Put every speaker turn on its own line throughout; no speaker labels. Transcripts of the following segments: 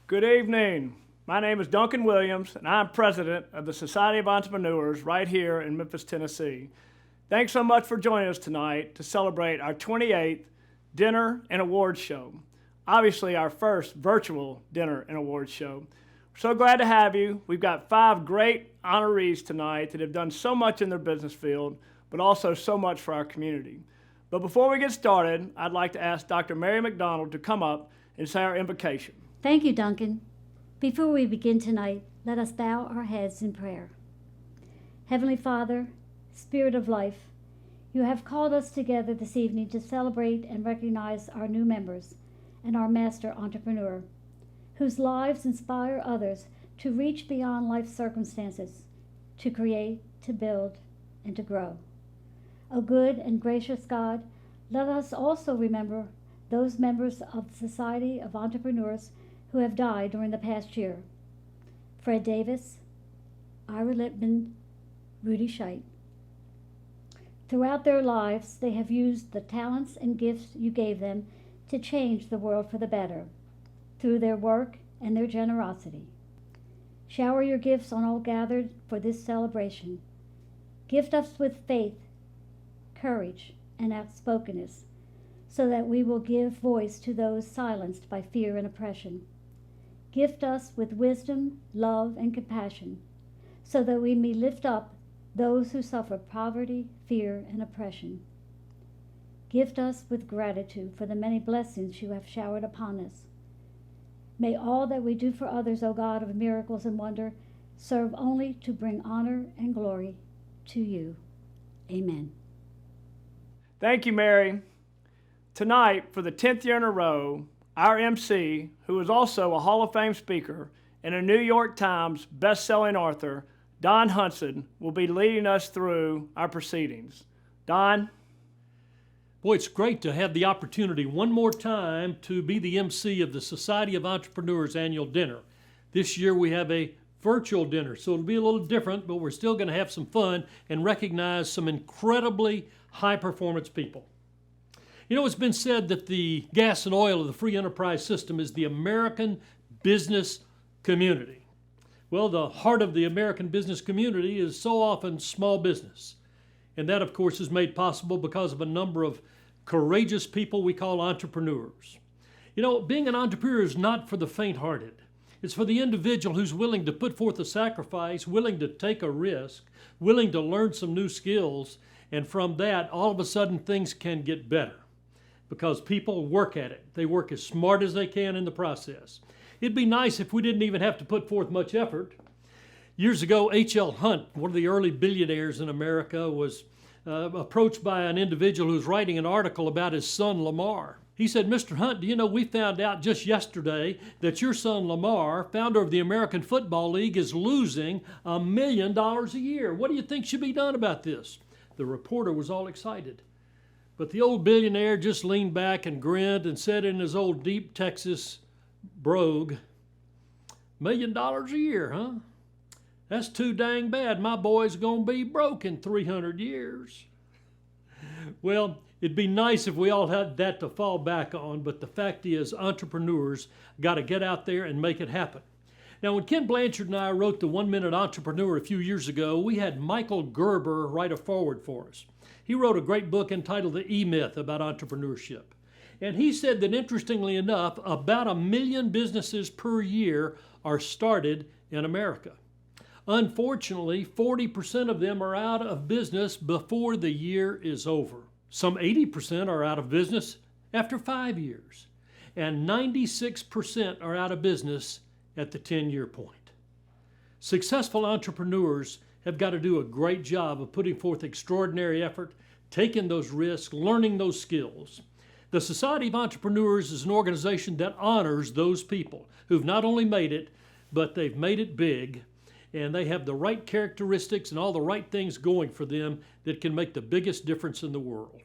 Good evening. My name is Duncan Williams, and I'm president of the Society of Entrepreneurs right here in Memphis, Tennessee. Thanks so much for joining us tonight to celebrate our 28th Dinner and Awards Show. Obviously, our first virtual dinner and awards show. We're so glad to have you. We've got 5 great honorees tonight that have done so much in their business field, but also so much for our community. But before we get started, I'd like to ask Dr. Mary McDonald to come up and say our invocation.
Thank you, Duncan. Before we begin tonight, let us bow our heads in prayer. Heavenly Father, Spirit of life, you have called us together this evening to celebrate and recognize our new members and our master entrepreneur, whose lives inspire others to reach beyond life's circumstances, to create, to build, and to grow. O good and gracious God, let us also remember those members of the Society of Entrepreneurs who have died during the past year. Fred Davis, Ira Lippman, Rudy Scheit. Throughout their lives, they have used the talents and gifts you gave them to change the world for the better, through their work and their generosity. Shower your gifts on all gathered for this celebration. Gift us with faith, courage, and outspokenness, so that we will give voice to those silenced by fear and oppression. Gift us with wisdom, love, and compassion, so that we may lift up those who suffer poverty, fear, and oppression. Gift us with gratitude for the many blessings you have showered upon us. May all that we do for others, O God of miracles and wonder, serve only to bring honor and glory to you. Amen.
Thank you, Mary. Tonight, for the 10th year in a row, our MC, who is also a Hall of Fame speaker and a New York Times best-selling author, Don Hudson, will be leading us through our proceedings. Don?
Boy, it's great to have the opportunity one more time to be the MC of the Society of Entrepreneurs annual dinner. This year we have a virtual dinner, so it'll be a little different, but we're still going to have some fun and recognize some incredibly high-performance people. You know, it's been said that the gas and oil of the free enterprise system is the American business community. Well, the heart of the American business community is so often small business. And that, of course, is made possible because of a number of courageous people we call entrepreneurs. You know, being an entrepreneur is not for the faint-hearted. It's for the individual who's willing to put forth a sacrifice, willing to take a risk, willing to learn some new skills, and from that, all of a sudden, things can get better because people work at it. They work as smart as they can in the process. It'd be nice if we didn't even have to put forth much effort. Years ago, H.L. Hunt, one of the early billionaires in America, was approached by an individual who was writing an article about his son Lamar. He said, "Mr. Hunt, do you know we found out just yesterday that your son Lamar, founder of the American Football League, is losing $1 million a year. What do you think should be done about this?" The reporter was all excited. But the old billionaire just leaned back and grinned and said in his old deep Texas brogue, $1 million a year, huh? That's too dang bad. My boy's gonna be broke in 300 years. Well, it'd be nice if we all had that to fall back on, but the fact is entrepreneurs got to get out there and make it happen. Now, when Ken Blanchard and I wrote the 1 Minute Entrepreneur a few years ago, we had Michael Gerber write a foreword for us. He wrote a great book entitled The E-Myth about entrepreneurship. And he said that, interestingly enough, about 1 million businesses per year are started in America. Unfortunately, 40% of them are out of business before the year is over. Some 80% are out of business after 5 years. And 96% are out of business at the 10-year point. Successful entrepreneurs have got to do a great job of putting forth extraordinary effort, taking those risks, learning those skills. The Society of Entrepreneurs is an organization that honors those people who've not only made it, but they've made it big, and they have the right characteristics and all the right things going for them that can make the biggest difference in the world.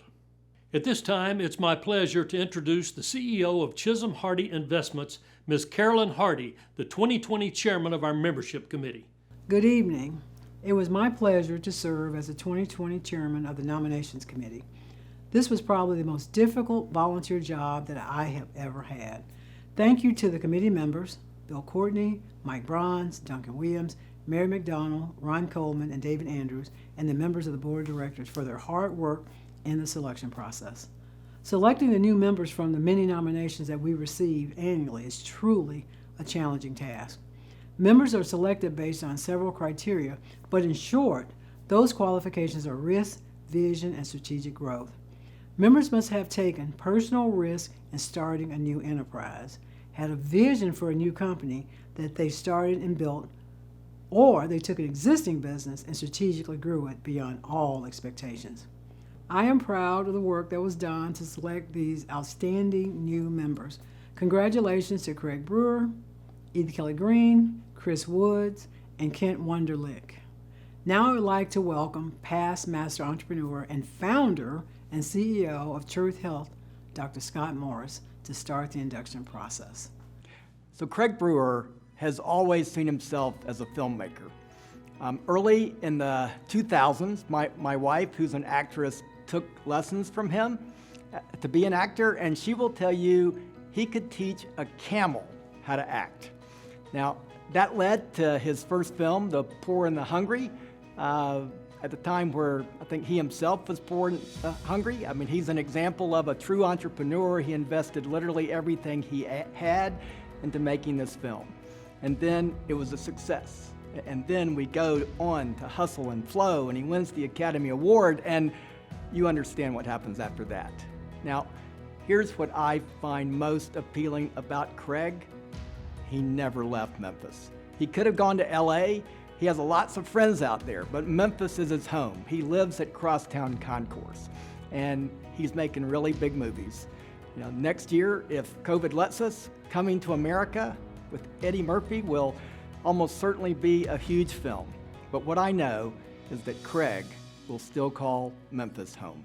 At this time, it's my pleasure to introduce the CEO of Chisholm Hardy Investments, Ms. Carolyn Hardy, the 2020 chairman of our membership committee.
Good evening. It was my pleasure to serve as the 2020 chairman of the nominations committee. This was probably the most difficult volunteer job that I have ever had. Thank you to the committee members, Bill Courtney, Mike Bronze, Duncan Williams, Mary McDonald, Ron Coleman, and David Andrews, and the members of the board of directors for their hard work in the selection process. Selecting the new members from the many nominations that we receive annually is truly a challenging task. Members are selected based on several criteria, but in short, those qualifications are risk, vision, and strategic growth. Members must have taken personal risk in starting a new enterprise, had a vision for a new company that they started and built, or they took an existing business and strategically grew it beyond all expectations. I am proud of the work that was done to select these outstanding new members. Congratulations to Craig Brewer, Edith Kelly Green, Chris Woods, and Kent Wunderlich. Now I would like to welcome past master entrepreneur and founder and CEO of Truth Health, Dr. Scott Morris, to start the induction process.
So Craig Brewer has always seen himself as a filmmaker. Early in the 2000s, my wife, who's an actress, took lessons from him to be an actor, and she will tell you he could teach a camel how to act. Now, that led to his first film, The Poor and the Hungry, at the time where I think he himself was poor and hungry. I mean, he's an example of a true entrepreneur. He invested literally everything he had into making this film. And then it was a success. And then we go on to Hustle and Flow, and he wins the Academy Award, and you understand what happens after that. Now, here's what I find most appealing about Craig. He never left Memphis. He could have gone to LA. He has lots of friends out there, but Memphis is his home. He lives at Crosstown Concourse, and he's making really big movies. You know, next year, if COVID lets us, Coming to America with Eddie Murphy will almost certainly be a huge film. But what I know is that Craig will still call Memphis home.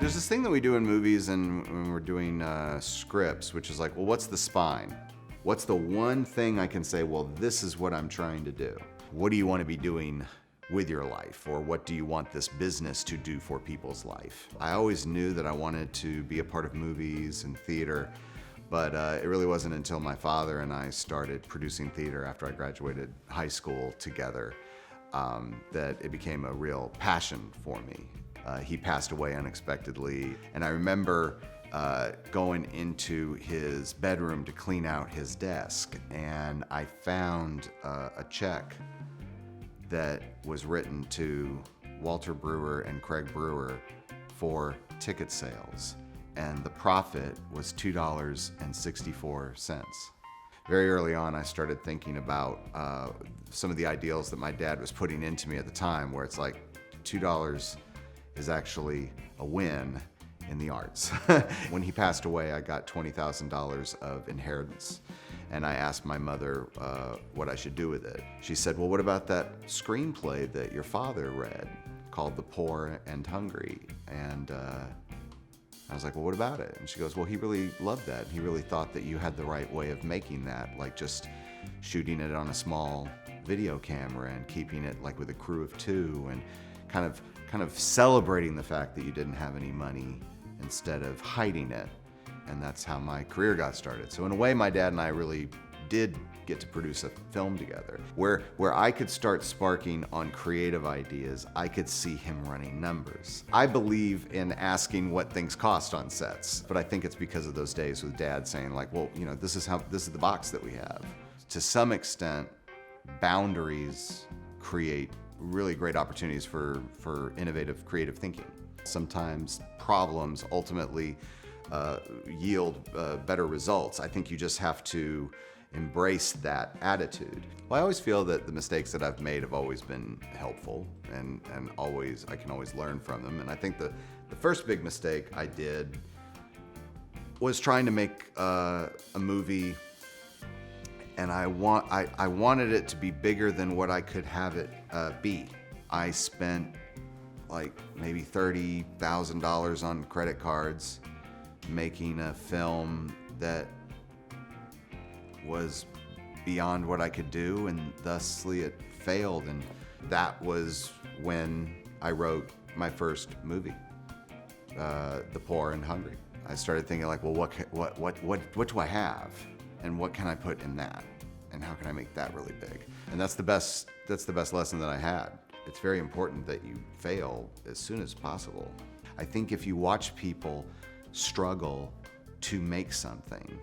There's this thing that we do in movies and when we're doing scripts, which is like, well, what's the spine? What's the one thing I can say, well, this is what I'm trying to do? What do you want to be doing with your life? Or what do you want this business to do for people's life? I always knew that I wanted to be a part of movies and theater, but it really wasn't until my father and I started producing theater after I graduated high school together that it became a real passion for me. He passed away unexpectedly, and I remember going into his bedroom to clean out his desk, and I found a check that was written to Walter Brewer and Craig Brewer for ticket sales, and the profit was $2.64. Very early on, I started thinking about some of the ideals that my dad was putting into me at the time, where it's like $2 is actually a win in the arts. When he passed away, I got $20,000 of inheritance, and I asked my mother what I should do with it. She said, well, what about that screenplay that your father read called The Poor and Hungry? And I was like, well, what about it? And she goes, well, he really loved that. He really thought that you had the right way of making that, like just shooting it on a small video camera and keeping it like with a crew of two and kind of celebrating the fact that you didn't have any money instead of hiding it. And that's how my career got started. So in a way, my dad and I really did get to produce a film together. Where I could start sparking on creative ideas, I could see him running numbers. I believe in asking what things cost on sets, but I think it's because of those days with Dad saying like, well, you know, this is the box that we have. To some extent, boundaries create really great opportunities for innovative, creative thinking. Sometimes problems ultimately yield better results. I think you just have to embrace that attitude. Well, I always feel that the mistakes that I've made have always been helpful, and I can always learn from them. And I think the first big mistake I did was trying to make a movie and I wanted it to be bigger than what I could have it be. I spent like maybe $30,000 on credit cards making a film that was beyond what I could do, and thusly it failed. And that was when I wrote my first movie, The Poor and Hungry. I started thinking like, well, what do I have, and what can I put in that, and how can I make that really big? And that's the best lesson that I had. It's very important that you fail as soon as possible. I think if you watch people struggle to make something,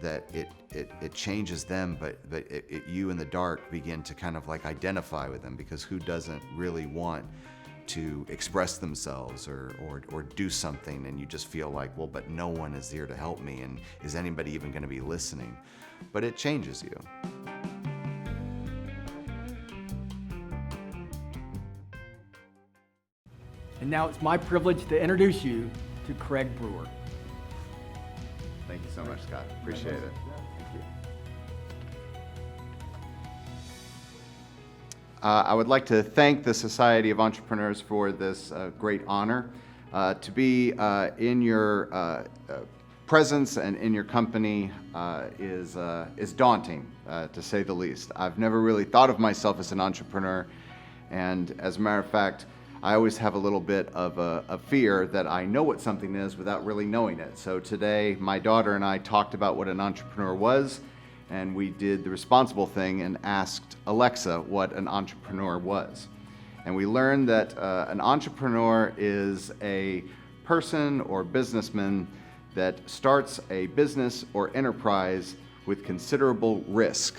that it changes them, but you in the dark begin to kind of like identify with them, because who doesn't really want to express themselves or do something, and you just feel like, well, but no one is here to help me, and is anybody even going to be listening? But it changes you.
And now it's my privilege to introduce you to Craig Brewer.
Thank you so much, Scott. Appreciate it.
Thank you.
I would like to thank the Society of Entrepreneurs for this great honor. To be in your presence and in your company is daunting, to say the least. I've never really thought of myself as an entrepreneur, and as a matter of fact, I always have a little bit of a fear that I know what something is without really knowing it. So today, my daughter and I talked about what an entrepreneur was, and we did the responsible thing and asked Alexa what an entrepreneur was. And we learned that an entrepreneur is a person or businessman that starts a business or enterprise with considerable risk.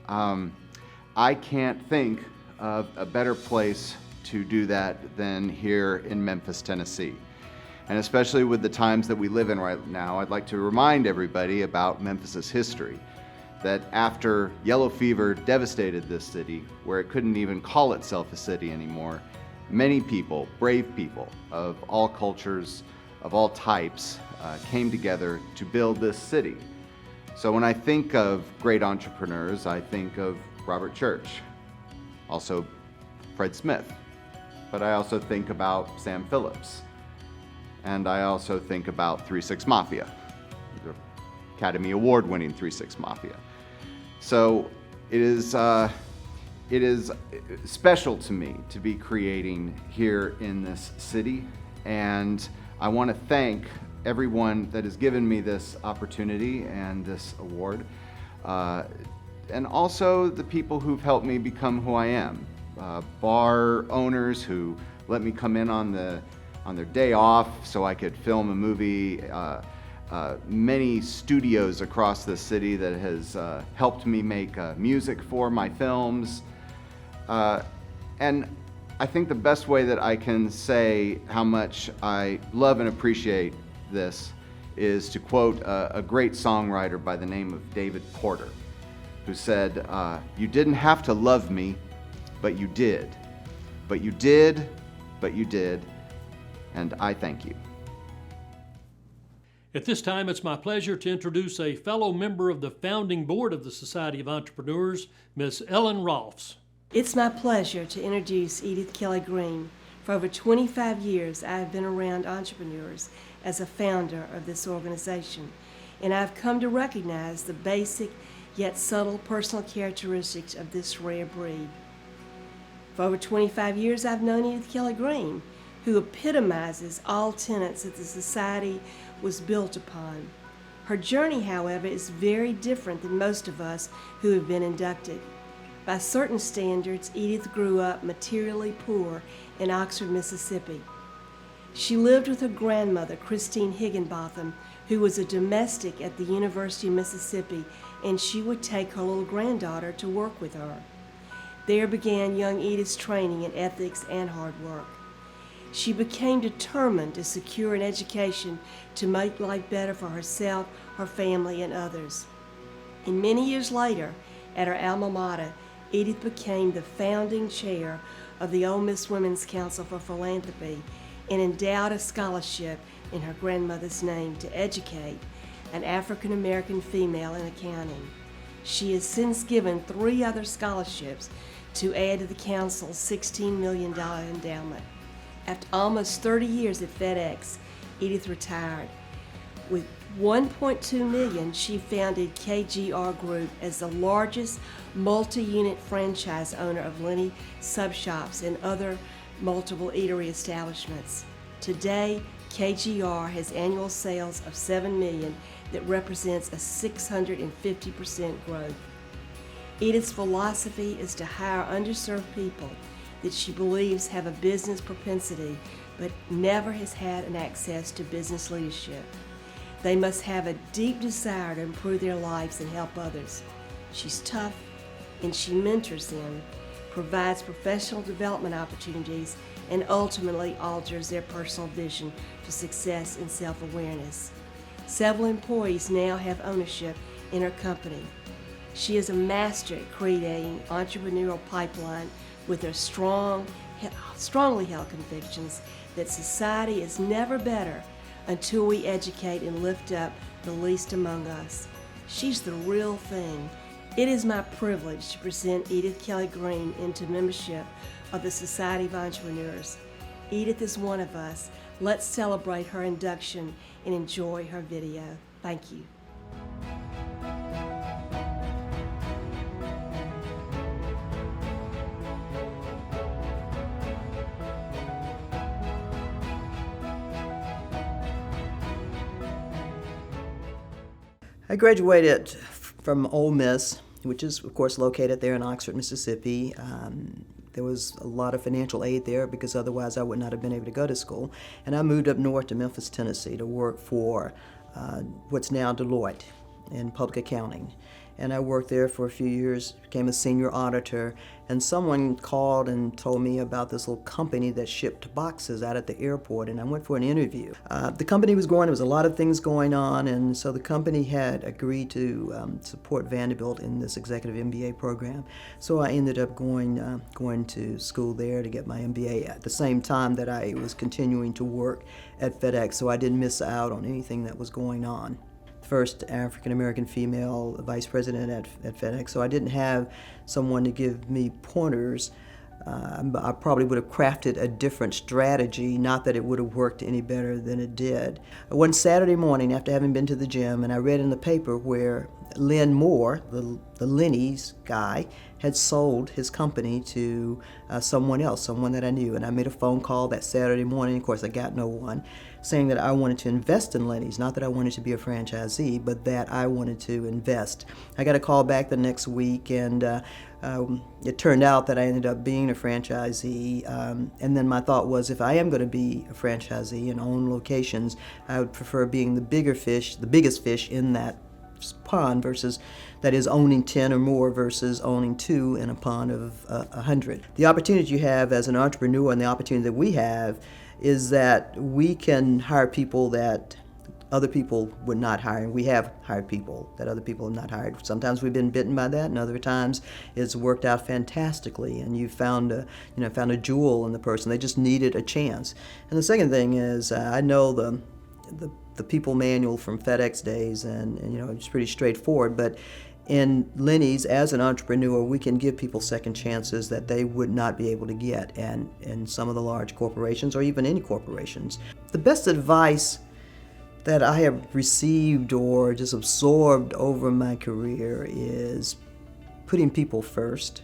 I can't think of a better place to do that than here in Memphis, Tennessee. And especially with the times that we live in right now, I'd like to remind everybody about Memphis's history. That after yellow fever devastated this city, where it couldn't even call itself a city anymore, many people, brave people of all cultures, of all types, came together to build this city. So when I think of great entrepreneurs, I think of Robert Church, also Fred Smith, but I also think about Sam Phillips, and I also think about 3 6 Mafia, the Academy Award winning 3 6 Mafia. So it is special to me to be creating here in this city, and I want to thank everyone that has given me this opportunity and this award, and also the people who've helped me become who I am. Bar owners who let me come in on their day off so I could film a movie. Many studios across the city that has helped me make music for my films. And I think the best way that I can say how much I love and appreciate this is to quote a great songwriter by the name of David Porter, who said, "You didn't have to love me, but you did. But you did, and I thank you."
At this time, it's my pleasure to introduce a fellow member of the founding board of the Society of Entrepreneurs, Ms. Ellen Rolfs.
It's my pleasure to introduce Edith Kelly Green. For over 25 years, I have been around entrepreneurs as a founder of this organization, and I've come to recognize the basic yet subtle personal characteristics of this rare breed. For over 25 years, I've known Edith Kelly Green, who epitomizes all tenets that the society was built upon. Her journey, however, is very different than most of us who have been inducted. By certain standards, Edith grew up materially poor in Oxford, Mississippi. She lived with her grandmother, Christine Higginbotham, who was a domestic at the University of Mississippi, and she would take her little granddaughter to work with her. There began young Edith's training in ethics and hard work. She became determined to secure an education to make life better for herself, her family, and others. And many years later, at her alma mater, Edith became the founding chair of the Ole Miss Women's Council for Philanthropy and endowed a scholarship in her grandmother's name to educate an African American female in accounting. She has since given 3 other scholarships to add to the council's $16 million endowment. After almost 30 years at FedEx, Edith retired. With $1.2 million, she founded KGR Group as the largest multi-unit franchise owner of Lenny sub shops and other multiple eatery establishments. Today, KGR has annual sales of $7 million that represents a 650% growth. Edith's philosophy is to hire underserved people that she believes have a business propensity but never has had an access to business leadership. They must have a deep desire to improve their lives and help others. She's tough and she mentors them, provides professional development opportunities, and ultimately alters their personal vision to success and self-awareness. Several employees now have ownership in her company. She is a master at creating entrepreneurial pipeline with her strongly held convictions that society is never better until we educate and lift up the least among us. She's the real thing. It is my privilege to present Edith Kelly Green into membership of the Society of Entrepreneurs. Edith is one of us. Let's celebrate her induction and enjoy her video. Thank you.
I graduated from Ole Miss, which is, of course, located there in Oxford, Mississippi. There was a lot of financial aid there because otherwise I would not have been able to go to school. And I moved up north to Memphis, Tennessee to work for what's now Deloitte in public accounting. And I worked there for a few years, became a senior auditor, and someone called and told me about this little company that shipped boxes out at the airport, and I went for an interview. The company was growing, there was a lot of things going on, and so the company had agreed to support Vanderbilt in this executive MBA program. So I ended up going to school there to get my MBA at the same time that I was continuing to work at FedEx, so I didn't miss out on anything that was going on. First African-American female vice president at FedEx, so I didn't have someone to give me pointers. I probably would have crafted a different strategy, not that it would have worked any better than it did. One Saturday morning after having been to the gym, and I read in the paper where Lynn Moore, the Lenny's guy, had sold his company to someone else, someone that I knew. And I made a phone call that Saturday morning. Of course, I got no one, saying that I wanted to invest in Lenny's, not that I wanted to be a franchisee, but that I wanted to invest. I got a call back the next week, and it turned out that I ended up being a franchisee. And then my thought was, if I am going to be a franchisee and own locations, I would prefer being the biggest fish in that pond versus, that is, owning 10 or more versus owning 2 in a pond of 100. The opportunity you have as an entrepreneur and the opportunity that we have is that we can hire people that other people would not hire, and we have hired people that other people have not hired. Sometimes we've been bitten by that, and other times it's worked out fantastically, and you found a jewel in the person. They just needed a chance. And the second thing is, I know the people manual from FedEx days, and it's pretty straightforward, but in Lenny's, as an entrepreneur, we can give people second chances that they would not be able to get in some of the large corporations or even any corporations. The best advice that I have received or just absorbed over my career is putting people first.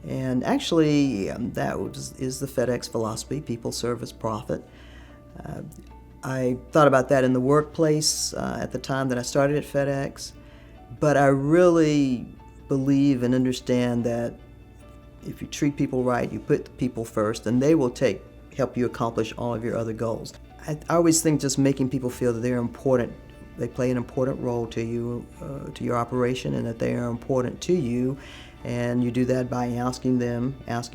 And actually, that is the FedEx philosophy, people, service, profit. I thought about that in the workplace at the time that I started at FedEx, but I really believe and understand that if you treat people right, you put people first, and they will help you accomplish all of your other goals. I always think just making people feel that they're important, they play an important role to you, to your operation, and that they are important to you. And you do that by asking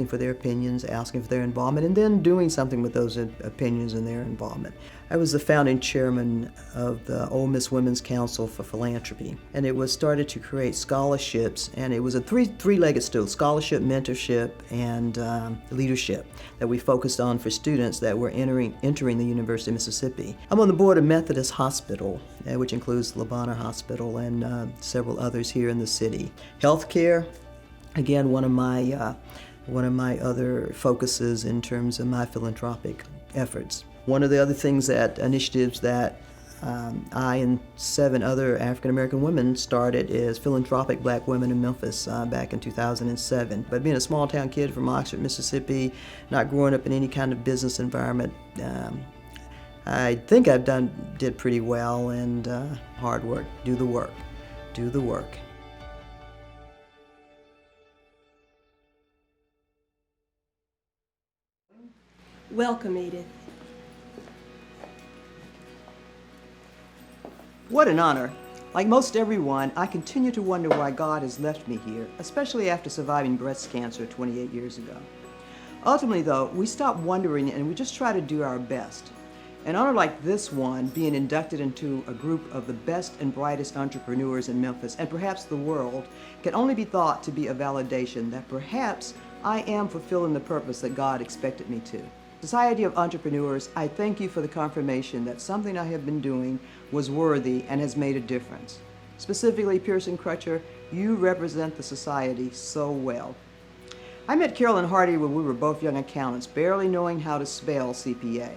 for their opinions, asking for their involvement, and then doing something with those opinions and their involvement. I was the founding chairman of the Ole Miss Women's Council for Philanthropy, and it was started to create scholarships, and it was a three-legged stool: scholarship, mentorship, and leadership that we focused on for students that were entering the University of Mississippi. I'm on the board of Methodist Hospital, which includes Le Bonheur Hospital and several others here in the city. Healthcare, again, one of my other focuses in terms of my philanthropic efforts. One of the other initiatives that I and 7 other African American women started is Philanthropic Black Women in Memphis back in 2007. But being a small town kid from Oxford, Mississippi, not growing up in any kind of business environment, I think did pretty well, and hard work, do the work.
Welcome, Edith.
What an honor. Like most everyone, I continue to wonder why God has left me here, especially after surviving breast cancer 28 years ago. Ultimately, though, we stop wondering and we just try to do our best. An honor like this one, being inducted into a group of the best and brightest entrepreneurs in Memphis and perhaps the world, can only be thought to be a validation that perhaps I am fulfilling the purpose that God expected me to. Society of Entrepreneurs, I thank you for the confirmation that something I have been doing was worthy and has made a difference. Specifically, Pearson Crutcher, you represent the society so well. I met Carolyn Hardy when we were both young accountants, barely knowing how to spell CPA.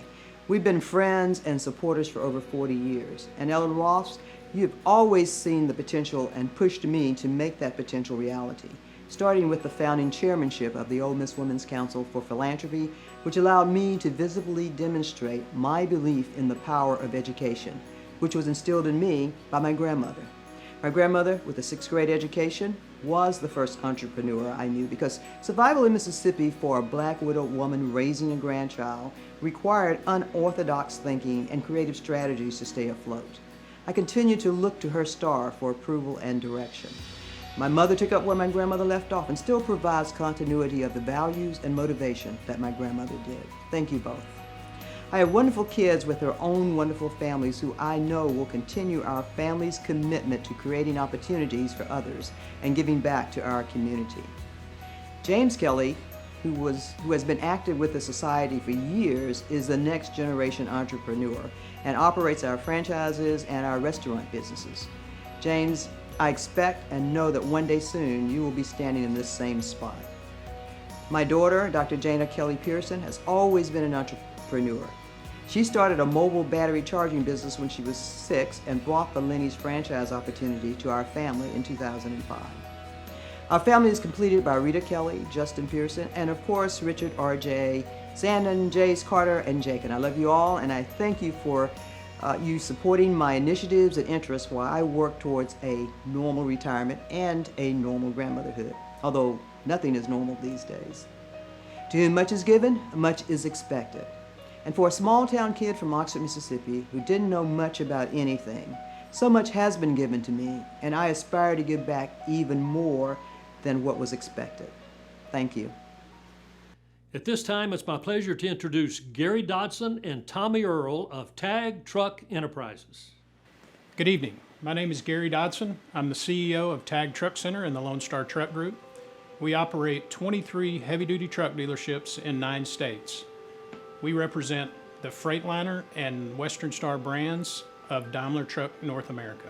We've been friends and supporters for over 40 years. And Ellen Ross, you've always seen the potential and pushed me to make that potential reality, starting with the founding chairmanship of the Ole Miss Women's Council for Philanthropy, which allowed me to visibly demonstrate my belief in the power of education, which was instilled in me by my grandmother. My grandmother, with a 6th grade education, was the first entrepreneur I knew, because survival in Mississippi for a black widowed woman raising a grandchild required unorthodox thinking and creative strategies to stay afloat. I continue to look to her star for approval and direction. My mother took up where my grandmother left off and still provides continuity of the values and motivation that my grandmother did. Thank you both. I have wonderful kids with their own wonderful families who I know will continue our family's commitment to creating opportunities for others and giving back to our community. James Kelly, who has been active with the society for years, is the next generation entrepreneur and operates our franchises and our restaurant businesses. James, I expect and know that one day soon you will be standing in this same spot. My daughter, Dr. Jana Kelly Pearson, has always been an entrepreneur. She started a mobile battery charging business when she was 6 and brought the Lenny's franchise opportunity to our family in 2005. Our family is completed by Rita Kelly, Justin Pearson, and of course Richard R.J., Sandon, Jace Carter, and Jake. And I love you all, and I thank you for you supporting my initiatives and interests while I work towards a normal retirement and a normal grandmotherhood, although nothing is normal these days. To whom much is given, much is expected. And for a small town kid from Oxford, Mississippi, who didn't know much about anything, so much has been given to me, and I aspire to give back even more than what was expected. Thank you.
At this time, it's my pleasure to introduce Gary Dodson and Tommy Earl of Tag Truck Enterprises.
Good evening. My name is Gary Dodson. I'm the CEO of Tag Truck Center in the Lone Star Truck Group. We operate 23 heavy-duty truck dealerships in 9 states. We represent the Freightliner and Western Star brands of Daimler Truck North America.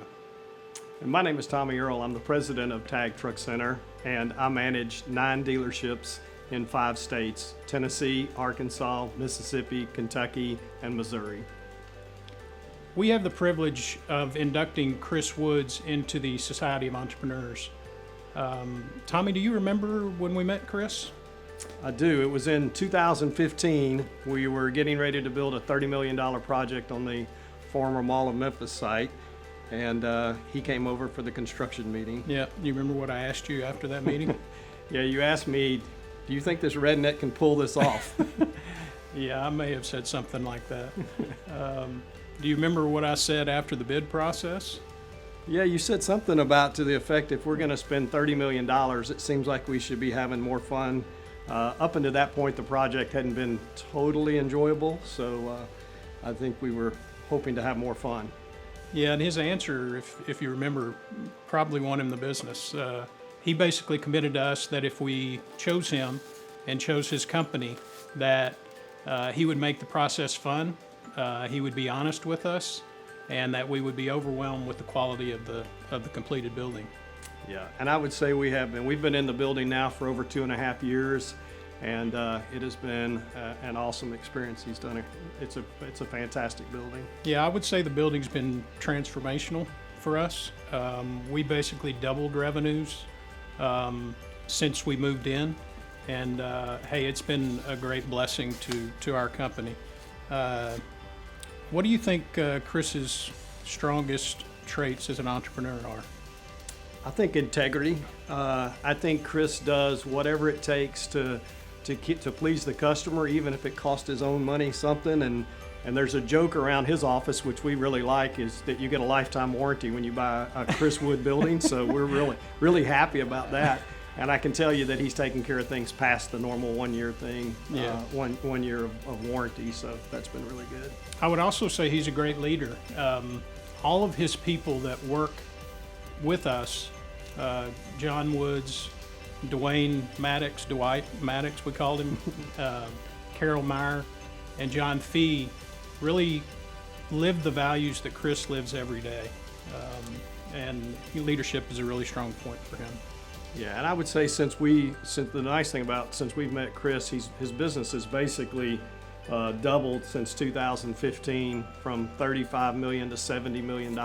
And my name is Tommy Earl. I'm the president of Tag Truck Center, and I manage 9 dealerships in 5 states: Tennessee, Arkansas, Mississippi, Kentucky, and Missouri.
We have the privilege of inducting Chris Woods into the Society of Entrepreneurs. Tommy, do you remember when we met Chris?
I do. It was in 2015. We were getting ready to build a $30 million project on the former Mall of Memphis site, and he came over for the construction meeting.
Yeah, you remember what I asked you after that meeting?
Yeah, you asked me, do you think this redneck can pull this off?
Yeah, I may have said something like that. Do you remember what I said after the bid process?
Yeah, you said something about to the effect, if we're going to spend $30 million, it seems like we should be having more fun. Up until that point, the project hadn't been totally enjoyable, so
I think we were hoping to have more fun.
Yeah, and his answer, if you remember, probably won him the business. He basically committed to us that if we chose him and chose his company, that he would make the process fun, he would be honest with us, and that we would be overwhelmed with the quality of the completed building.
Yeah, and I would say we've been in the building now for over 2.5 years, and it has been an awesome experience. It's a fantastic building.
Yeah, I would say the building's been transformational for us. We basically doubled revenues since we moved in, and hey, it's been a great blessing to our company. What do you think Chris's strongest traits as an entrepreneur are?
I think integrity. I think Chris does whatever it takes to please the customer, even if it costs his own money something. And there's a joke around his office, which we really like, is that you get a lifetime warranty when you buy a Chris Wood building. So we're really happy about that. And I can tell you that he's taking care of things past the normal 1 year thing,
Yeah.
one year of warranty. So that's been really good.
I would also say he's a great leader. All of his people that work with us, John Woods, Dwight Maddox, we called him, Carol Meyer, and John Fee, really live the values that Chris lives every day. And leadership is a really strong point for him.
Yeah, and I would say since we've met Chris, his business has basically doubled since 2015 from $35 million to $70 million.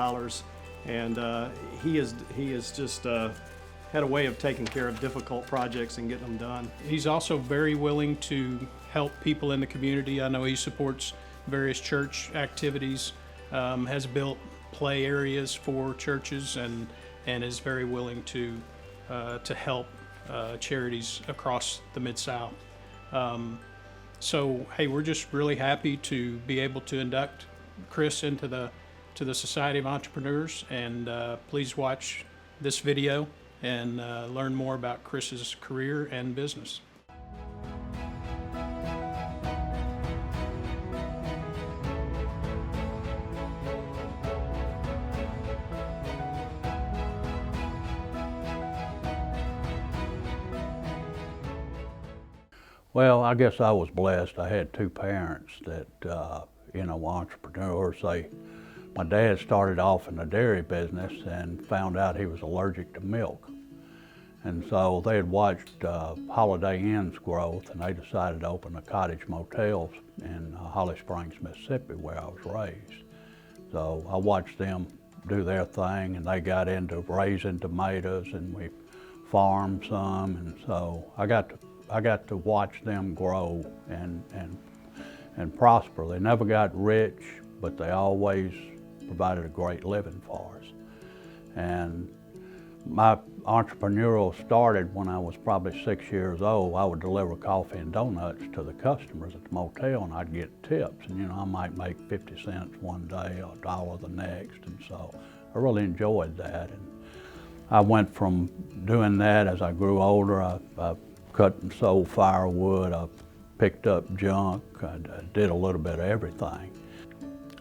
And he has just had a way of taking care of difficult projects and getting them done.
He's also very willing to help people in the community. I know he supports various church activities, has built play areas for churches, and is very willing to help charities across the Mid-South. So, hey, we're just really happy to be able to induct Chris into the Society of Entrepreneurs, and please watch this video and learn more about Chris's career and business.
Well, I guess I was blessed. I had two parents that, entrepreneurs. My dad started off in the dairy business and found out he was allergic to milk. And so they had watched Holiday Inn's growth, and they decided to open a cottage motels in Holly Springs, Mississippi, where I was raised. So I watched them do their thing, and they got into raising tomatoes, and we farmed some, and so I got to watch them grow and prosper. They never got rich, but they always provided a great living for us. And my entrepreneurial started when I was probably 6 years old. I would deliver coffee and donuts to the customers at the motel, and I'd get tips. And I might make 50 cents one day, $1 the next, and so I really enjoyed that. And I went from doing that as I grew older. I cut and sold firewood, I picked up junk, I did a little bit of everything.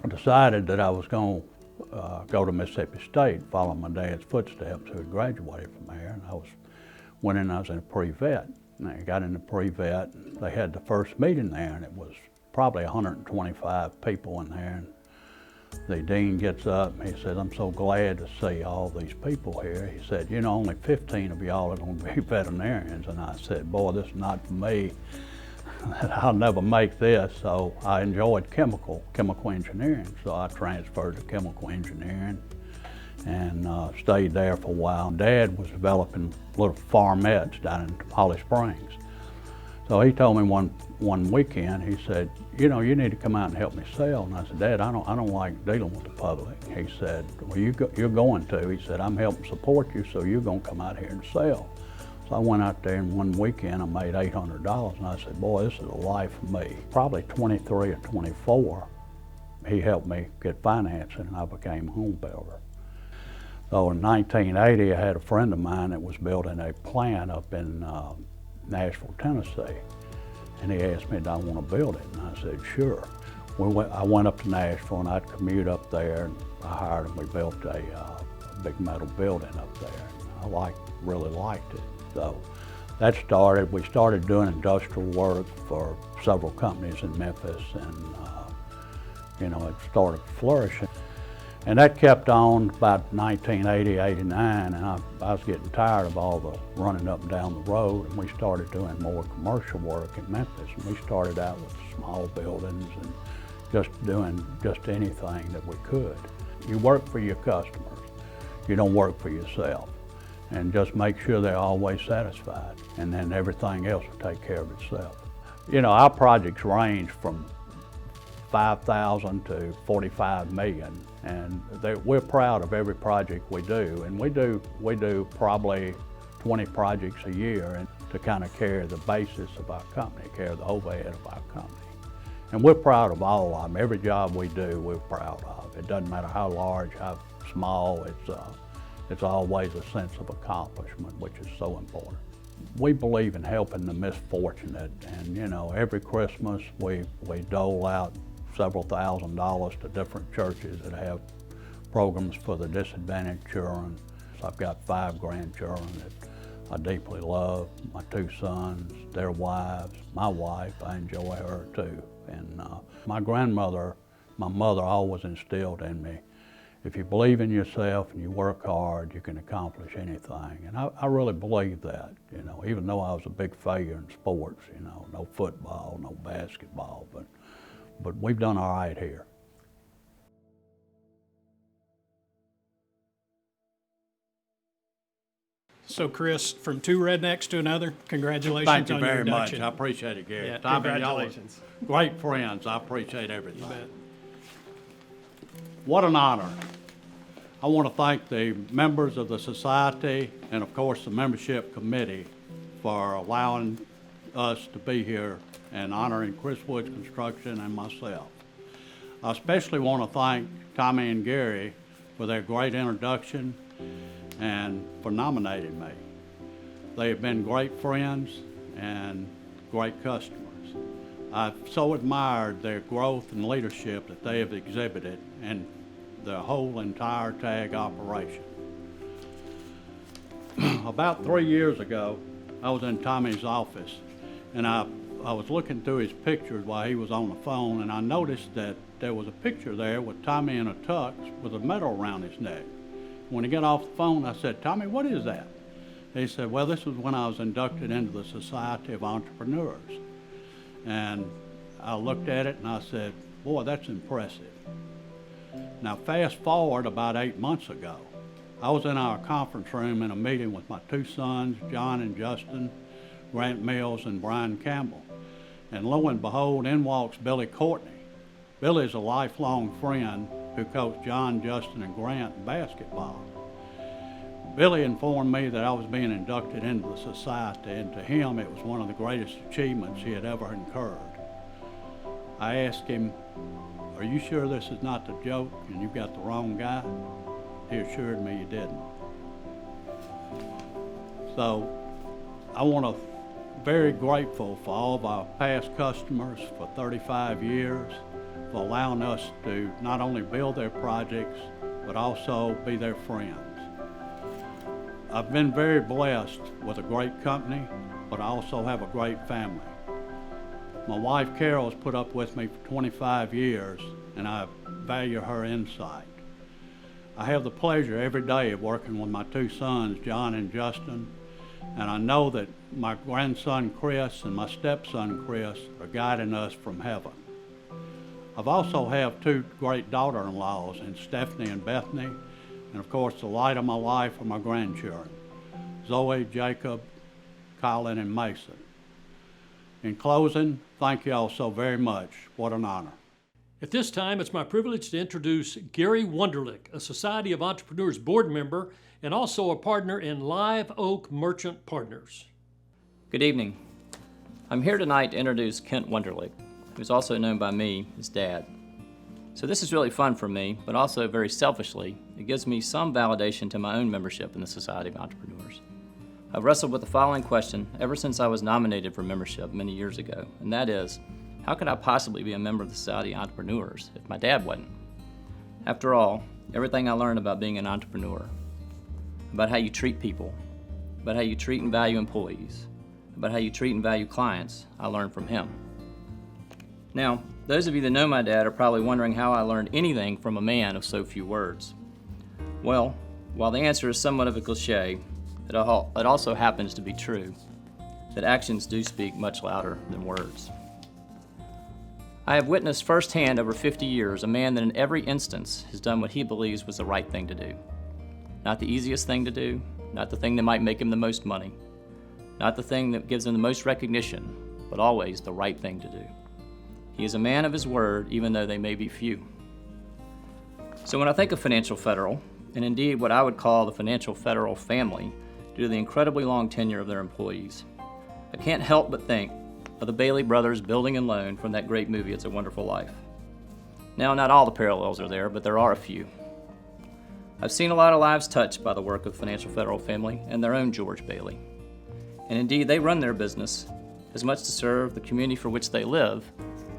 I decided that I was going to go to Mississippi State, follow my dad's footsteps, who had graduated from there, and I was in a pre-vet. And I got into pre-vet, they had the first meeting there, and it was probably 125 people in there. And the dean gets up and he said, "I'm so glad to see all these people here." He said, "Only 15 of y'all are going to be veterinarians." And I said, "Boy, this is not for me. I'll never make this." So I enjoyed chemical engineering. So I transferred to chemical engineering and stayed there for a while. Dad was developing little farmettes down in Holly Springs. So he told me one weekend, he said, "You need to come out and help me sell." And I said, "Dad, I don't like dealing with the public." He said, "Well, you're going to." He said, "I'm helping support you, so you're going to come out here and sell." So I went out there, and one weekend I made $800, and I said, "Boy, this is a life for me." Probably 23 or 24, he helped me get financing, and I became a home builder. So in 1980, I had a friend of mine that was building a plant up in Nashville, Tennessee. And he asked me, "Do I want to build it?" And I said, "Sure." I went up to Nashville and I'd commute up there, and I hired them. We built a big metal building up there. And I really liked it. So that started, we started doing industrial work for several companies in Memphis, and you know, it started flourishing. And that kept on about 1980, 89, and I was getting tired of all the running up and down the road, and we started doing more commercial work in Memphis. And we started out with small buildings and just doing just anything that we could. You work for your customers. You don't work for yourself. And just make sure they're always satisfied, and then everything else will take care of itself. You know, our projects range from 5,000 to 45 million, and we're proud of every project we do, and we do probably 20 projects a year, and to kind of carry the basis of our company, carry the overhead of our company. And we're proud of all of them. Every job we do, we're proud of. It doesn't matter how large, how small, it's always a sense of accomplishment, which is so important. We believe in helping the misfortunate, and you know, every Christmas we dole out several $1,000s to different churches that have programs for the disadvantaged children. So I've got 5 grandchildren that I deeply love, my 2 sons, their wives, my wife, I enjoy her too. And my grandmother, my mother always instilled in me, if you believe in yourself and you work hard, you can accomplish anything. And I really believe that, you know, even though I was a big failure in sports, you know, no football, no basketball, but we've done all right here.
So Chris, from 2 rednecks to another, congratulations
Thank you
on your
very much.
induction.
I appreciate it, Gary.
Yeah,
Tommy,
congratulations.
Y'all are great friends. I appreciate everything.
You bet.
What an honor. I want to thank the members of the society and of course the membership committee for allowing us to be here and honoring Chris Woods Construction and myself. I especially want to thank Tommy and Gary for their great introduction and for nominating me. They have been great friends and great customers. I've so admired their growth and leadership that they have exhibited in the whole entire TAG operation. About 3 years ago, I was in Tommy's office, and I was looking through his pictures while he was on the phone, and I noticed that there was a picture there with Tommy in a tux with a medal around his neck. When he got off the phone, I said, "Tommy, what is that?" He said, "Well, this was when I was inducted into the Society of Entrepreneurs." And I looked at it and I said, "Boy, that's impressive." Now, fast forward about 8 months ago, I was in our conference room in a meeting with my 2 sons, John and Justin, Grant Mills and Brian Campbell. And lo and behold, in walks Billy Courtney. Billy's a lifelong friend who coached John, Justin, and Grant in basketball. Billy informed me that I was being inducted into the society, and to him it was one of the greatest achievements he had ever incurred. I asked him, "Are you sure this is not the joke and you've got the wrong guy?" He assured me he didn't. So I want to very grateful for all of our past customers for 35 years for allowing us to not only build their projects, but also be their friends. I've been very blessed with a great company, but I also have a great family. My wife Carol has put up with me for 25 years, and I value her insight. I have the pleasure every day of working with my 2 sons, John and Justin, and I know that my grandson Chris and my stepson Chris are guiding us from heaven. I've also have 2 great daughter-in-laws in Stephanie and Bethany, and of course the light of my life are my grandchildren, Zoe, Jacob, Colin, and Mason. In closing, thank you all so very much. What an honor.
At this time, it's my privilege to introduce Gary Wunderlich, a Society of Entrepreneurs board member and also a partner in Live Oak Merchant Partners.
Good evening. I'm here tonight to introduce Kent Wunderlich, who's also known by me as Dad. So this is really fun for me, but also very selfishly, it gives me some validation to my own membership in the Society of Entrepreneurs. I've wrestled with the following question ever since I was nominated for membership many years ago, and that is, how could I possibly be a member of the Society of Entrepreneurs if my dad wasn't? After all, everything I learned about being an entrepreneur, about how you treat people, about how you treat and value employees, about how you treat and value clients, I learned from him. Now, those of you that know my dad are probably wondering how I learned anything from a man of so few words. Well, while the answer is somewhat of a cliche, it also happens to be true, that actions do speak much louder than words. I have witnessed firsthand over 50 years a man that in every instance has done what he believes was the right thing to do. Not the easiest thing to do, not the thing that might make him the most money, not the thing that gives him the most recognition, but always the right thing to do. He is a man of his word, even though they may be few. So when I think of Financial Federal, and indeed what I would call the Financial Federal family, due to the incredibly long tenure of their employees, I can't help but think of the Bailey Brothers Building and Loan from that great movie, It's a Wonderful Life. Now, not all the parallels are there, but there are a few. I've seen a lot of lives touched by the work of the Financial Federal family and their own George Bailey. And indeed, they run their business as much to serve the community for which they live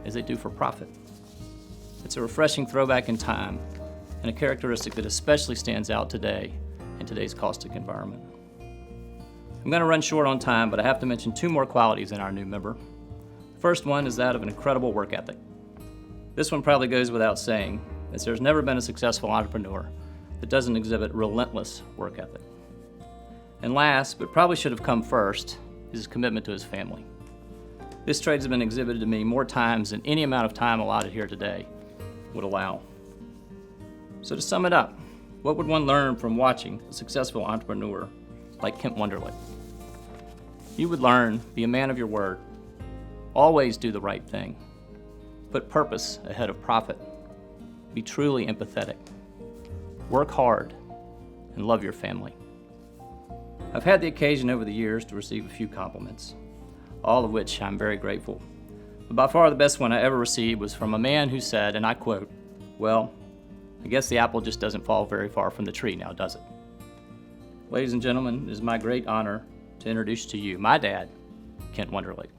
as they do for profit. It's a refreshing throwback in time and a characteristic that especially stands out today in today's caustic environment. I'm going to run short on time, but I have to mention two more qualities in our new member. The first one is that of an incredible work ethic. This one probably goes without saying, as there's never been a successful entrepreneur that doesn't exhibit relentless work ethic. And last, but probably should have come first, is his commitment to his family. This trait has been exhibited to me more times than any amount of time allotted here today would allow. So to sum it up, what would one learn from watching a successful entrepreneur like Kent Wonderlick? You would learn, be a man of your word, always do the right thing, put purpose ahead of profit, be truly empathetic, work hard, and love your family. I've had the occasion over the years to receive a few compliments, all of which I'm very grateful. But by far the best one I ever received was from a man who said, and I quote, "Well, I guess the apple just doesn't fall very far from the tree now, does it?" Ladies and gentlemen, it is my great honor to introduce to you my dad, Kent Wonderlick.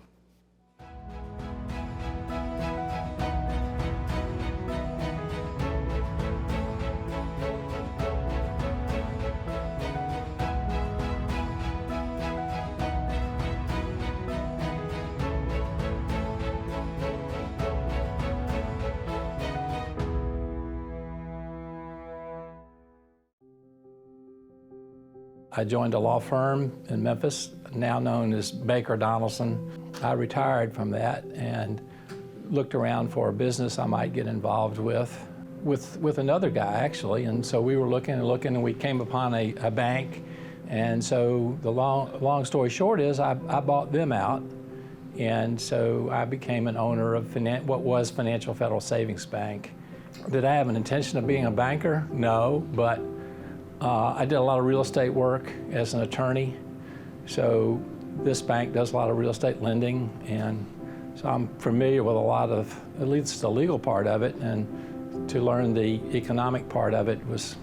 I joined a law firm in Memphis, now known as Baker Donaldson. I retired from that and looked around for a business I might get involved with another guy actually. And so we were looking and we came upon a bank. And so the long story short is I bought them out. And so I became an owner of what was Financial Federal Savings Bank. Did I have an intention of being a banker? No, but I did a lot of real estate work as an attorney. So this bank does a lot of real estate lending, and so I'm familiar with a lot of, at least the legal part of it, and to learn the economic part of it was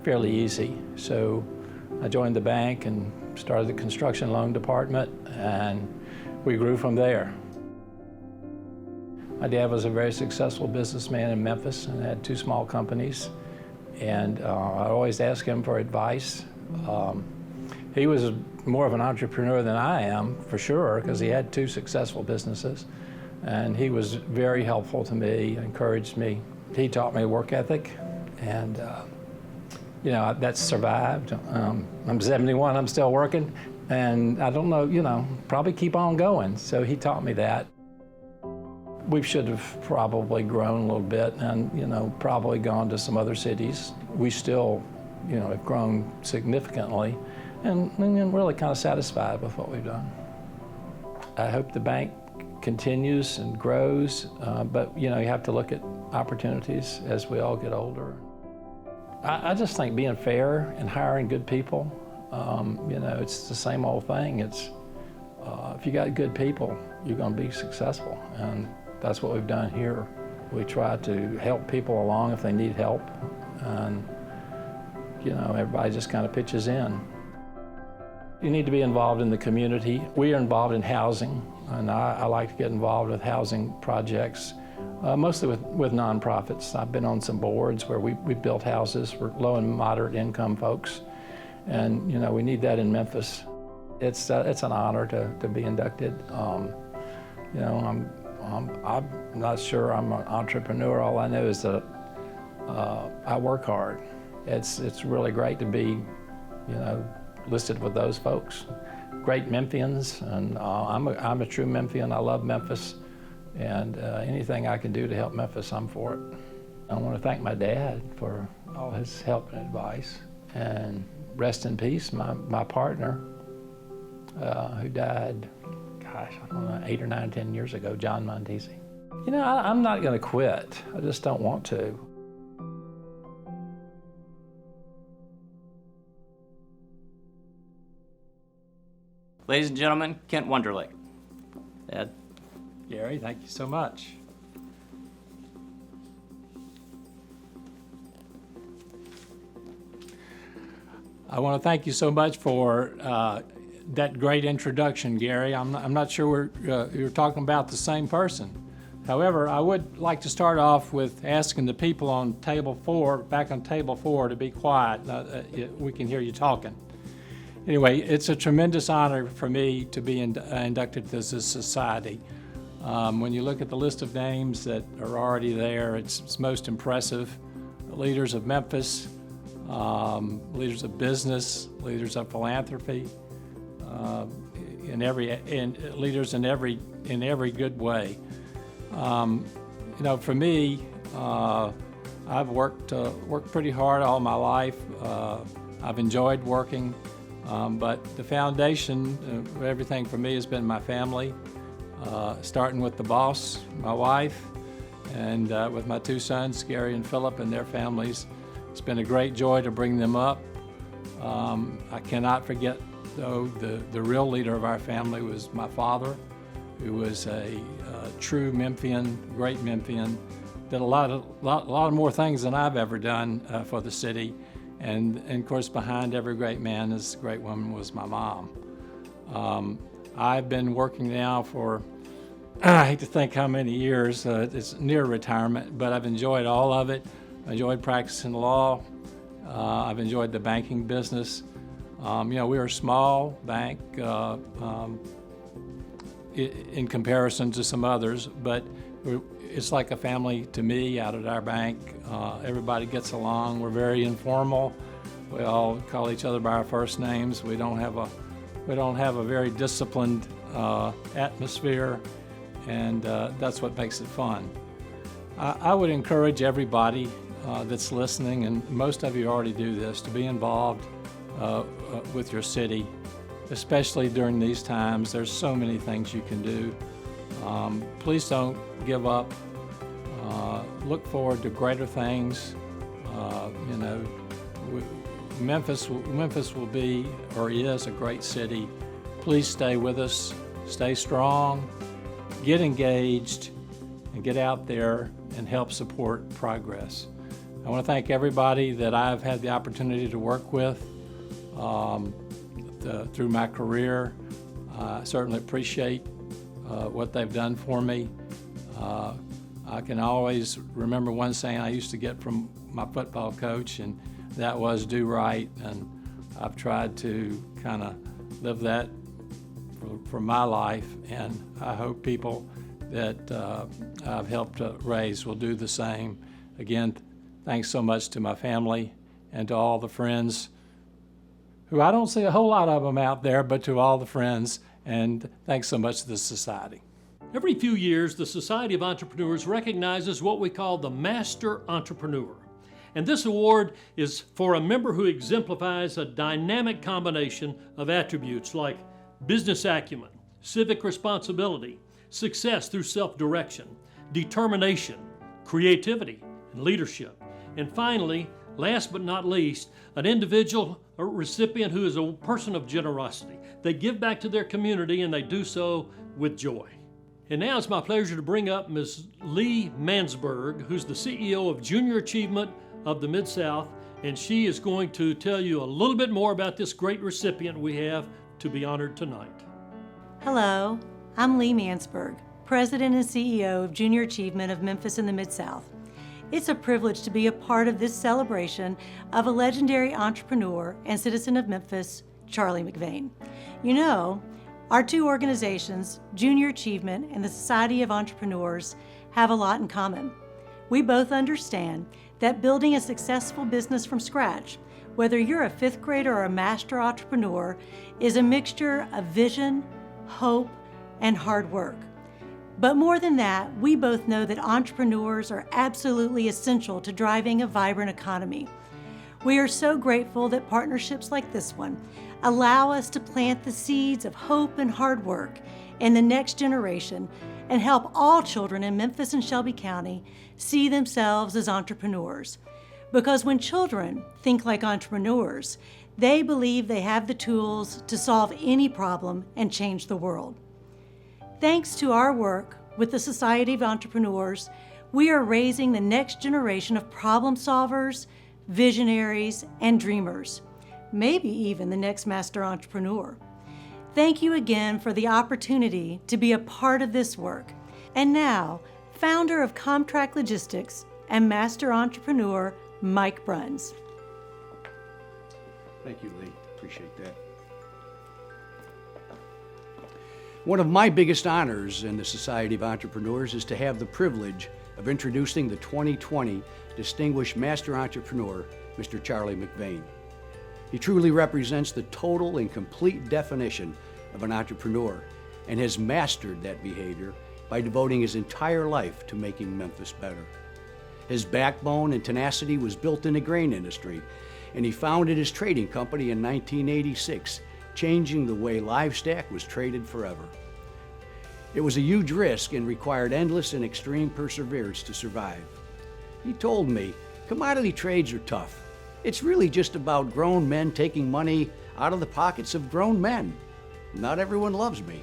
fairly easy. So I joined the bank and started the construction loan department, and we grew from there. My dad was a very successful businessman in Memphis and had 2 small companies. And I always ask him for advice. He was more of an entrepreneur than I am, for sure, because he had 2 successful businesses. And he was very helpful to me, encouraged me. He taught me work ethic, and you know, that's survived. I'm 71, I'm still working, and I don't know, you know, probably keep on going. So he taught me that. We should have probably grown a little bit and, you know, probably gone to some other cities. We still, you know, have grown significantly and really kind of satisfied with what we've done. I hope the bank continues and grows, but, you know, you have to look at opportunities as we all get older. I just think being fair and hiring good people, you know, it's the same old thing. It's, if you got good people, you're going to be successful. And that's what we've done here. We try to help people along if they need help, and you know, everybody just kind of pitches in. You need to be involved in the community. We are involved in housing. and I like to get involved with housing projects, mostly with nonprofits. I've been on some boards where we built houses for low and moderate income folks, and you know, we need that in Memphis. It's an honor to be inducted. You know, I'm not sure I'm an entrepreneur. All I know is that I work hard. It's really great to be, you know, listed with those folks. Great Memphians, and I'm a true Memphian. I love Memphis, and anything I can do to help Memphis, I'm for it. I want to thank my dad for all his help and advice, and rest in peace, my partner, who died, gosh, I don't know, 8 or 9, 10 years ago, John Montesi. You know, I'm not going to quit. I just don't want to.
Ladies and gentlemen, Kent Wunderlich. Dad.
Gary, thank you so much. I want to thank you so much for that great introduction, Gary. I'm not sure you're talking about the same person. However, I would like to start off with asking the people on table 4, back on table 4, to be quiet. We can hear you talking. Anyway, it's a tremendous honor for me to be inducted to this society. When you look at the list of names that are already there, it's most impressive. Leaders of Memphis, leaders of business, leaders of philanthropy, leaders in every good way. You know, for me, I've worked pretty hard all my life. I've enjoyed working. But the foundation of everything for me has been my family, starting with the boss, my wife, and with my 2 sons, Gary and Philip, and their families. It's been a great joy to bring them up. I cannot forget, though, the real leader of our family was my father, who was a true Memphian, great Memphian, did a lot more things than I've ever done for the city. And of course, behind every great man, this great woman was my mom. I've been working now for, I hate to think how many years, it's near retirement, but I've enjoyed all of it. I enjoyed practicing law. I've enjoyed the banking business. You know, we're a small bank in comparison to some others, but it's like a family to me out at our bank. Everybody gets along. We're very informal. We all call each other by our first names. We don't have a very disciplined atmosphere, and that's what makes it fun. I would encourage everybody that's listening, and most of you already do this, to be involved with your city, especially during these times. There's so many things you can do. Please don't give up. Look forward to greater things. You know, Memphis will be, or is, a great city. Please stay with us. Stay strong. Get engaged, and get out there and help support progress. I want to thank everybody that I've had the opportunity to work with through my career. I certainly appreciate what they've done for me. I can always remember one saying I used to get from my football coach, and that was do right. And I've tried to kind of live that for my life, and I hope people that I've helped raise will do the same. Again, thanks so much to my family and to all the friends, who I don't see a whole lot of them out there, but to all the friends, and thanks so much to the society.
Every few years, the Society of Entrepreneurs recognizes what we call the Master Entrepreneur. And this award is for a member who exemplifies a dynamic combination of attributes like business acumen, civic responsibility, success through self-direction, determination, creativity, and leadership. And finally, last but not least, an individual or recipient who is a person of generosity. They give back to their community, and they do so with joy. And now it's my pleasure to bring up Ms. Lee Mansberg, who's the CEO of Junior Achievement of the Mid-South, and she is going to tell you a little bit more about this great recipient we have to be honored tonight.
Hello, I'm Lee Mansberg, President and CEO of Junior Achievement of Memphis in the Mid-South. It's a privilege to be a part of this celebration of a legendary entrepreneur and citizen of Memphis, Charlie McVane. You know, our two organizations, Junior Achievement and the Society of Entrepreneurs, have a lot in common. We both understand that building a successful business from scratch, whether you're a fifth grader or a master entrepreneur, is a mixture of vision, hope, and hard work. But more than that, we both know that entrepreneurs are absolutely essential to driving a vibrant economy. We are so grateful that partnerships like this one allow us to plant the seeds of hope and hard work in the next generation and help all children in Memphis and Shelby County see themselves as entrepreneurs. Because when children think like entrepreneurs, they believe they have the tools to solve any problem and change the world. Thanks to our work with the Society of Entrepreneurs, we are raising the next generation of problem solvers, visionaries, and dreamers, maybe even the next master entrepreneur. Thank you again for the opportunity to be a part of this work. And now, founder of Comtrack Logistics and master entrepreneur, Mike Bruns.
Thank you, Lee. Appreciate that. One of my biggest honors in the Society of Entrepreneurs is to have the privilege of introducing the 2020 Distinguished Master Entrepreneur, Mr. Charlie McVane. He truly represents the total and complete definition of an entrepreneur and has mastered that behavior by devoting his entire life to making Memphis better. His backbone and tenacity was built in the grain industry, and he founded his trading company in 1986, changing the way livestock was traded forever. It was a huge risk and required endless and extreme perseverance to survive. He told me, commodity trades are tough. It's really just about grown men taking money out of the pockets of grown men. Not everyone loves me.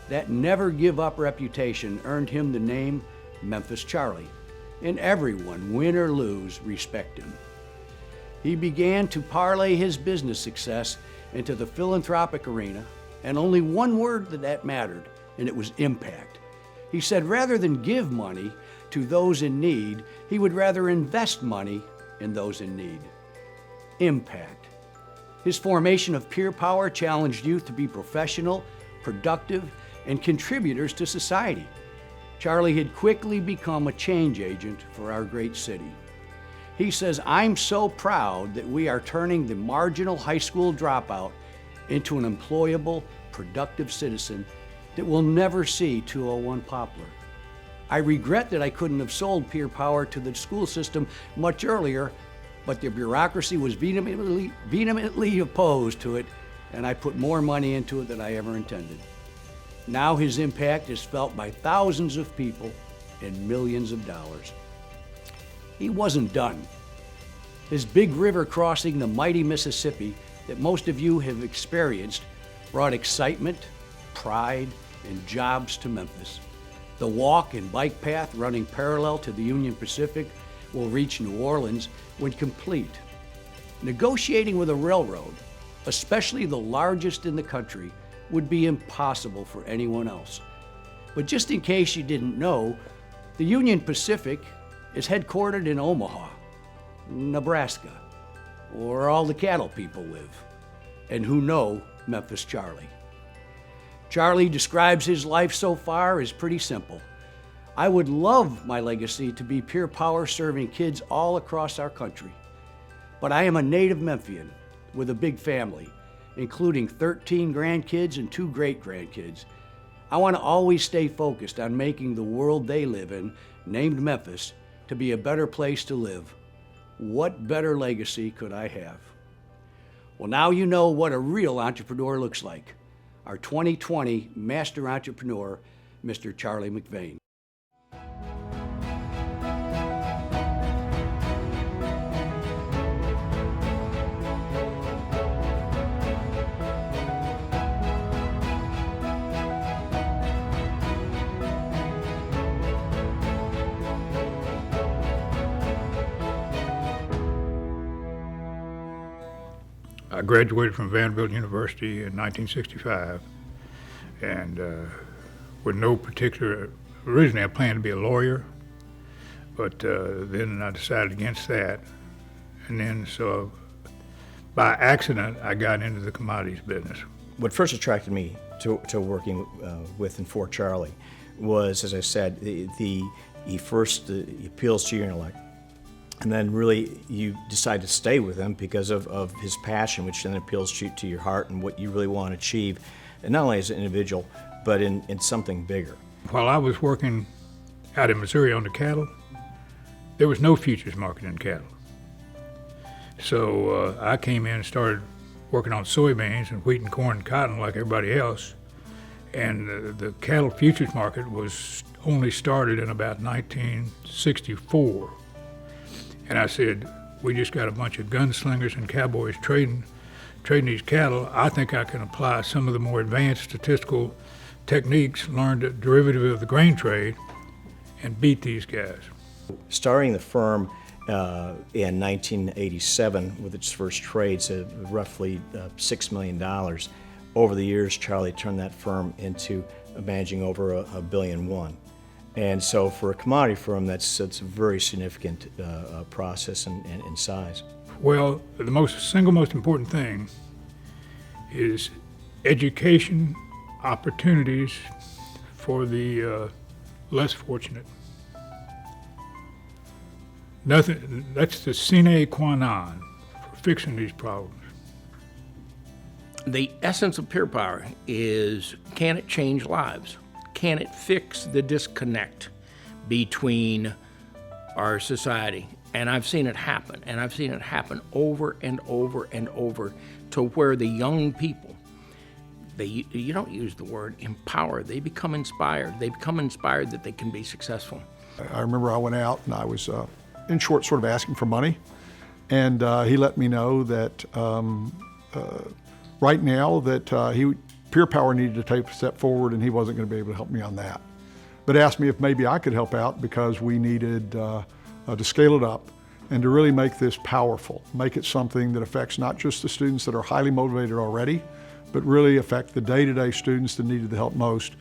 That never give up reputation earned him the name Memphis Charlie, and everyone, win or lose, respect him. He began to parlay his business success into the philanthropic arena, and only one word that mattered, and it was impact. He said rather than give money to those in need, he would rather invest money in those in need. Impact. His formation of Peer Power challenged youth to be professional, productive, and contributors to society. Charlie had quickly become a change agent for our great city. He says, "I'm so proud that we are turning the marginal high school dropout into an employable, productive citizen that will never see 201 Poplar. I regret that I couldn't have sold Peer Power to the school system much earlier, but the bureaucracy was vehemently opposed to it, and I put more money into it than I ever intended." Now his impact is felt by thousands of people and millions of dollars. He wasn't done. His big river crossing the mighty Mississippi that most of you have experienced brought excitement, pride, and jobs to Memphis. The walk and bike path running parallel to the Union Pacific will reach New Orleans when complete. Negotiating with a railroad, especially the largest in the country, would be impossible for anyone else. But just in case you didn't know, the Union Pacific is headquartered in Omaha, Nebraska, where all the cattle people live, and who know Memphis Charlie. Charlie describes his life so far as pretty simple. I would love my legacy to be Peer Power serving kids all across our country. But I am a native Memphian with a big family, including 13 grandkids and 2 great-grandkids. I want to always stay focused on making the world they live in, named Memphis, to be a better place to live. What better legacy could I have? Well, now you know what a real entrepreneur looks like. Our 2020 Master Entrepreneur, Mr. Charlie McVane.
I graduated from Vanderbilt University in 1965, and with no particular, originally I planned to be a lawyer, but then I decided against that. And then so by accident, I got into the commodities business.
What first attracted me to working with and for Charlie was, as I said, he appeals to your intellect. And then really you decide to stay with him because of his passion, which then appeals to your heart and what you really want to achieve, and not only as an individual, but in something bigger.
While I was working out in Missouri on the cattle, there was no futures market in cattle. So I came in and started working on soybeans and wheat and corn and cotton like everybody else. And the cattle futures market was only started in about 1964. And I said, we just got a bunch of gunslingers and cowboys trading these cattle. I think I can apply some of the more advanced statistical techniques learned at derivative of the grain trade and beat these guys.
Starting the firm in 1987 with its first trades of roughly $6 million. Over the years, Charlie turned that firm into managing over $1.1 billion. And so for a commodity firm, that's a very significant process and size.
Well, the single most important thing is education opportunities for the less fortunate. That's the sine qua non for fixing these problems.
The essence of Pure Power is, can it change lives? Can it fix the disconnect between our society? And I've seen it happen, and I've seen it happen over and over and over, to where the young people, you don't use the word empower, they become inspired. They become inspired that they can be successful.
I remember I went out and I was, in short, sort of asking for money, and he let me know that right now that Pure Power needed to take a step forward and he wasn't going to be able to help me on that. But asked me if maybe I could help out because we needed to scale it up and to really make this powerful, make it something that affects not just the students that are highly motivated already, but really affect the day-to-day students that needed the help most.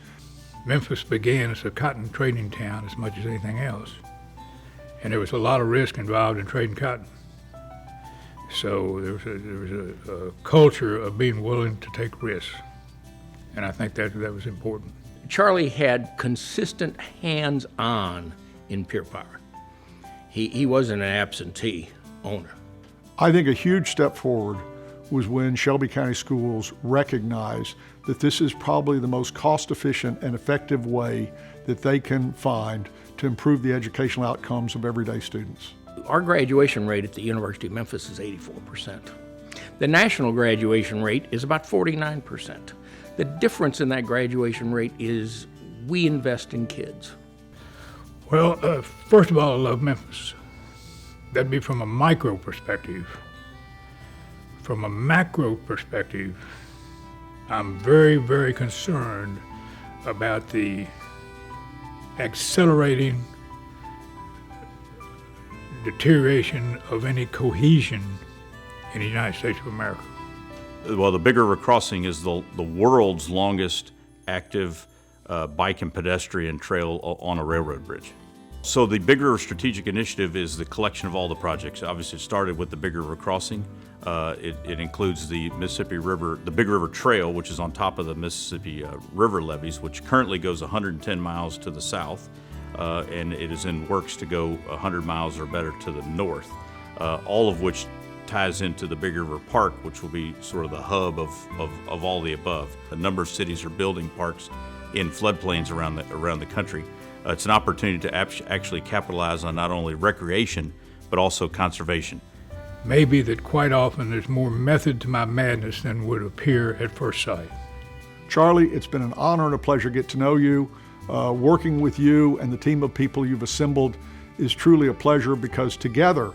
Memphis began as a cotton trading town as much as anything else. And there was a lot of risk involved in trading cotton. So there was a culture of being willing to take risks. And I think that was important.
Charlie had consistent hands-on in Pure Power. He wasn't an absentee owner.
I think a huge step forward was when Shelby County Schools recognized that this is probably the most cost-efficient and effective way that they can find to improve the educational outcomes of everyday students.
Our graduation rate at the University of Memphis is 84%. The national graduation rate is about 49%. The difference in that graduation rate is we invest in kids.
Well, first of all, I love Memphis. That'd be from a micro perspective. From a macro perspective, I'm very, very concerned about the accelerating deterioration of any cohesion in the United States of America.
Well, the Big River Crossing is the world's longest active bike and pedestrian trail on a railroad bridge. So the Big River Strategic Initiative is the collection of all the projects. Obviously, it started with the Big River Crossing. It includes the Mississippi River, the Big River Trail, which is on top of the Mississippi River levees, which currently goes 110 miles to the south, and it is in works to go 100 miles or better to the north, all of which ties into the Big River Park, which will be sort of the hub of all the above. A number of cities are building parks in floodplains around the country. It's an opportunity to actually capitalize on not only recreation, but also conservation.
Maybe that quite often there's more method to my madness than would appear at first sight.
Charlie, it's been an honor and a pleasure to get to know you. Working with you and the team of people you've assembled is truly a pleasure because together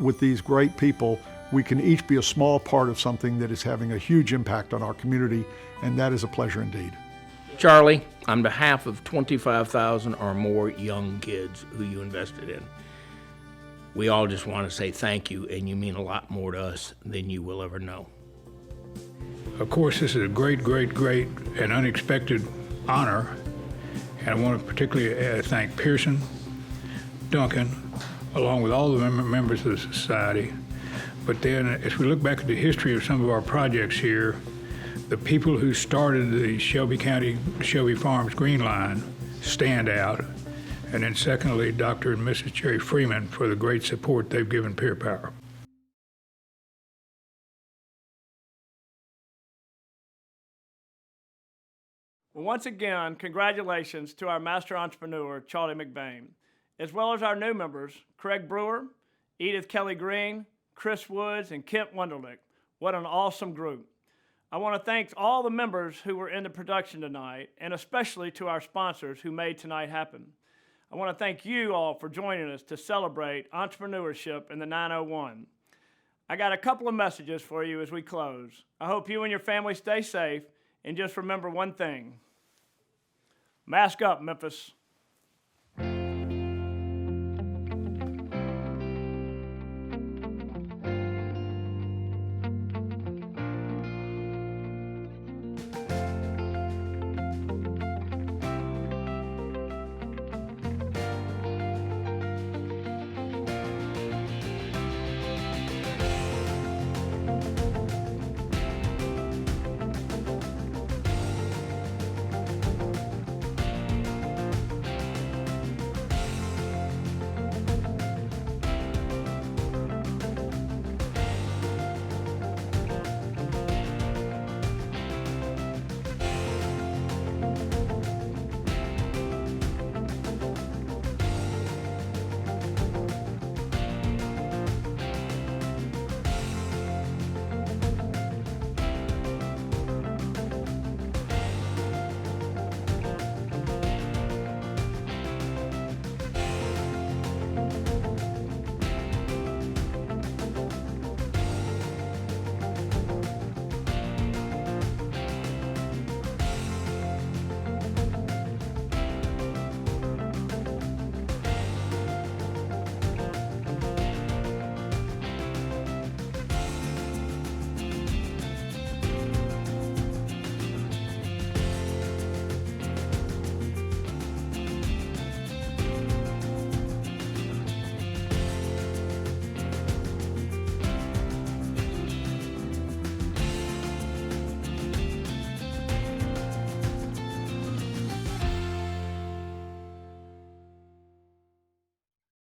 with these great people, we can each be a small part of something that is having a huge impact on our community, and that is a pleasure indeed.
Charlie, on behalf of 25,000 or more young kids who you invested in, we all just want to say thank you, and you mean a lot more to us than you will ever know.
Of course, this is a great, great, great and unexpected honor, And I want to particularly thank Pearson, Duncan, along with all the members of the society. But then, as we look back at the history of some of our projects here, the people who started the Shelby County, Shelby Farms Green Line stand out. And then secondly, Dr. and Mrs. Jerry Freeman for the great support they've given Pure Power.
Well, once again, congratulations to our master entrepreneur, Charlie McVane, as well as our new members, Craig Brewer, Edith Kelly Green, Chris Woods, and Kent Wunderlich. What an awesome group. I want to thank all the members who were in the production tonight, and especially to our sponsors who made tonight happen. I want to thank you all for joining us to celebrate entrepreneurship in the 901. I got a couple of messages for you as we close. I hope you and your family stay safe, and just remember one thing. Mask up, Memphis.